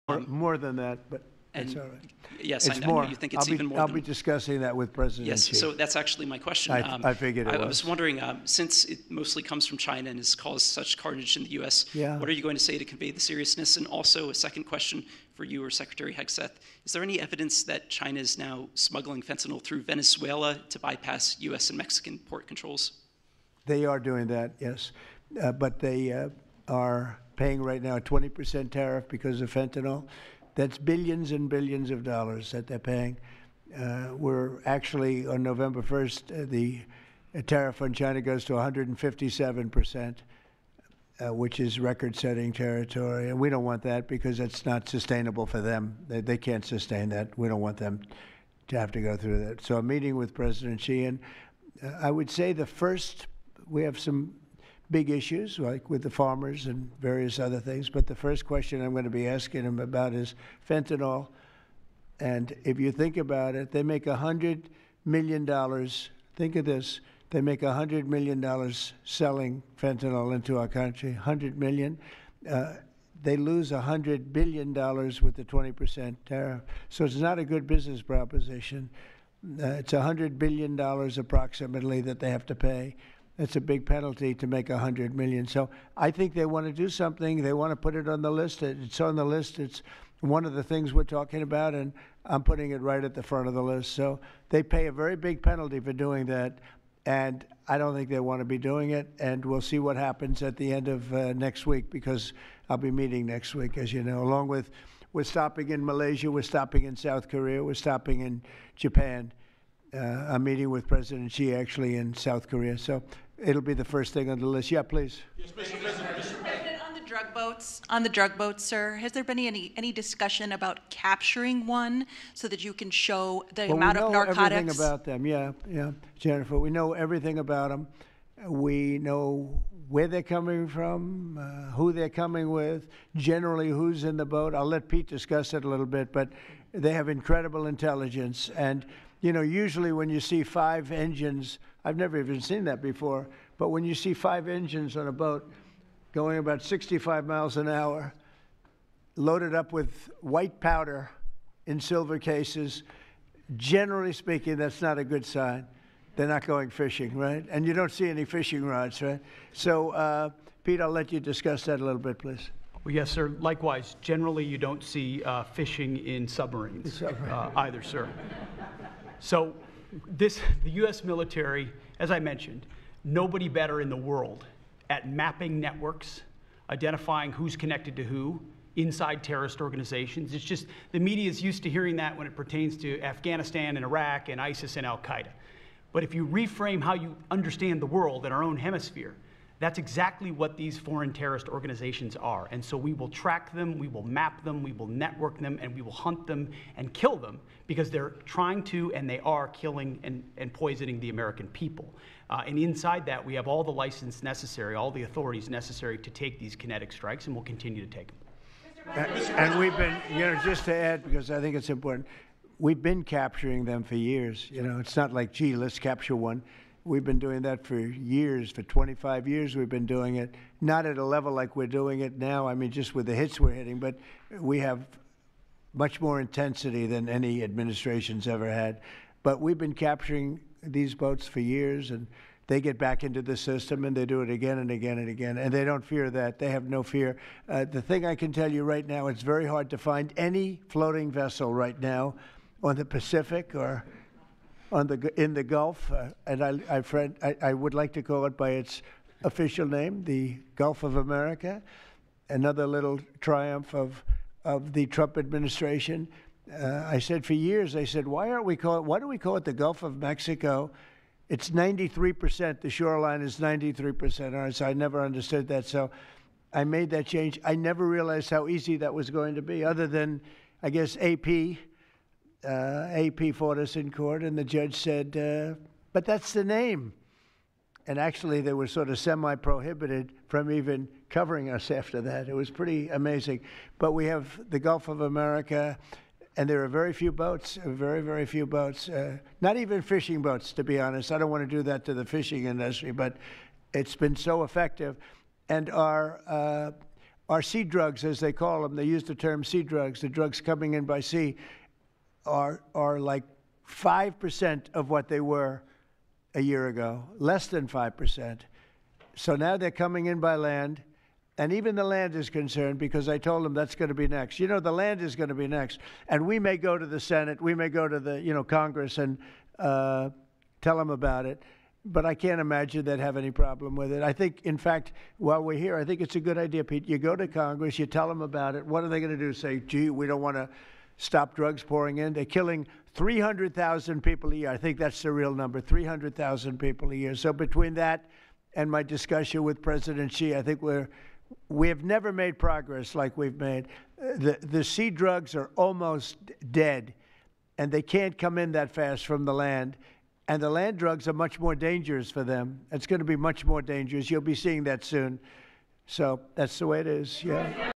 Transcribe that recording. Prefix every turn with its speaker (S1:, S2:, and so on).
S1: More than that, but that's
S2: And
S1: all right.
S2: yes,
S1: It's
S2: I know
S1: more.
S2: you think it's even more
S1: I'll
S2: than...
S1: be discussing that with President
S2: Yes,
S1: Xi.
S2: so that's actually my question.
S1: I figured it
S2: I
S1: was.
S2: was wondering, since it mostly comes from China and has caused such carnage in the U.S.,
S1: Yeah.
S2: what are you going to say to convey the seriousness? And also a second question for you or Secretary Hegseth. Is there any evidence that China is now smuggling fentanyl through Venezuela to bypass U.S. and Mexican port controls?
S1: They are doing that, yes. But they are paying right now a 20% tariff because of fentanyl. That's billions and billions of dollars that they're paying. We're actually, on November 1st, the tariff on China goes to 157%, which is record-setting territory. And we don't want that because it's not sustainable for them. They can't sustain that. We don't want them to have to go through that. So I'm meeting with President Xi, and I would say we have some big issues, like with the farmers and various other things. But the first question I'm going to be asking him about is fentanyl. And if you think about it, they make $100 million. Think of this. They make $100 million selling fentanyl into our country, $100 million. They lose $100 billion with the 20% tariff. So it's not a good business proposition. It's $100 billion approximately that they have to pay. It's a big penalty to make $100 million. So I think they want to do something. They want to put it on the list. It's on the list. It's one of the things we're talking about, and I'm putting it right at the front of the list. So they pay a very big penalty for doing that, and I don't think they want to be doing it. And we'll see what happens at the end of next week, because I'll be meeting next week, as you know, along with we're stopping in Malaysia, we're stopping in South Korea, we're stopping in Japan. I'm meeting with President Xi actually in South Korea. So it'll be the first thing on the list. Yeah, please.
S3: Yes, Mr. President, on the drug boats, sir, has there been any discussion about capturing one so that you can show the amount of narcotics?
S1: We know everything about them. Yeah, Jennifer. We know everything about them. We know where they're coming from, who they're coming with, generally who's in the boat. I'll let Pete discuss it a little bit, but they have incredible intelligence. And you know, usually when you see 5 engines, I've never even seen that before, but when you see 5 engines on a boat going about 65 miles an hour, loaded up with white powder in silver cases, generally speaking, that's not a good sign. They're not going fishing, right? And you don't see any fishing rods, right? So, Pete, I'll let you discuss that a little bit, please.
S4: Well, yes, sir. Likewise, generally you don't see fishing in submarines either, sir. So the U.S. military, as I mentioned, nobody better in the world at mapping networks, identifying who's connected to who inside terrorist organizations. It's just the media is used to hearing that when it pertains to Afghanistan and Iraq and ISIS and Al-Qaeda. But if you reframe how you understand the world in our own hemisphere, that's exactly what these foreign terrorist organizations are. And so we will track them, we will map them, we will network them, and we will hunt them and kill them because they're trying to and they are killing and poisoning the American people. And inside that, we have all the license necessary, all the authorities necessary to take these kinetic strikes, and we'll continue to take them.
S1: And we've been, you know, just to add, because I think it's important, we've been capturing them for years. You know, it's not like, gee, let's capture one. We've been doing that for years. For 25 years, we've been doing it. Not at a level like we're doing it now. I mean, just with the hits we're hitting, but we have much more intensity than any administration's ever had. But we've been capturing these boats for years, and they get back into the system, and they do it again and again and again, and they don't fear that. They have no fear. The thing I can tell you right now, it's very hard to find any floating vessel right now on the Pacific or in the Gulf, and I would like to call it by its official name, the Gulf of America. Another little triumph of the Trump administration. I said for years, I said, why do we call it the Gulf of Mexico? It's 93%. The shoreline is 93%. All right, so I never understood that. So I made that change. I never realized how easy that was going to be, other than, I guess, AP fought us in court, and the judge said, but that's the name. And actually, they were sort of semi-prohibited from even covering us after that. It was pretty amazing. But we have the Gulf of America, and there are very few boats, very, very few boats, not even fishing boats, to be honest. I don't want to do that to the fishing industry, but it's been so effective. And our our sea drugs, as they call them, they use the term sea drugs, the drugs coming in by sea, are like 5% of what they were a year ago, less than 5%. So now they're coming in by land, and even the land is concerned because I told them that's going to be next. You know, the land is going to be next. And we may go to the Senate, we may go to the, Congress and tell them about it, but I can't imagine they'd have any problem with it. I think, in fact, while we're here, I think it's a good idea, Pete. You go to Congress, you tell them about it. What are they going to do? Say, gee, we don't want to stop drugs pouring in? They're killing 300,000 people a year. I think that's the real number, 300,000 people a year. So between that and my discussion with President Xi, I think we have never made progress like we've made. The sea drugs are almost dead, and they can't come in that fast from the land. And the land drugs are much more dangerous for them. It's going to be much more dangerous. You'll be seeing that soon. So that's the way it is, yeah.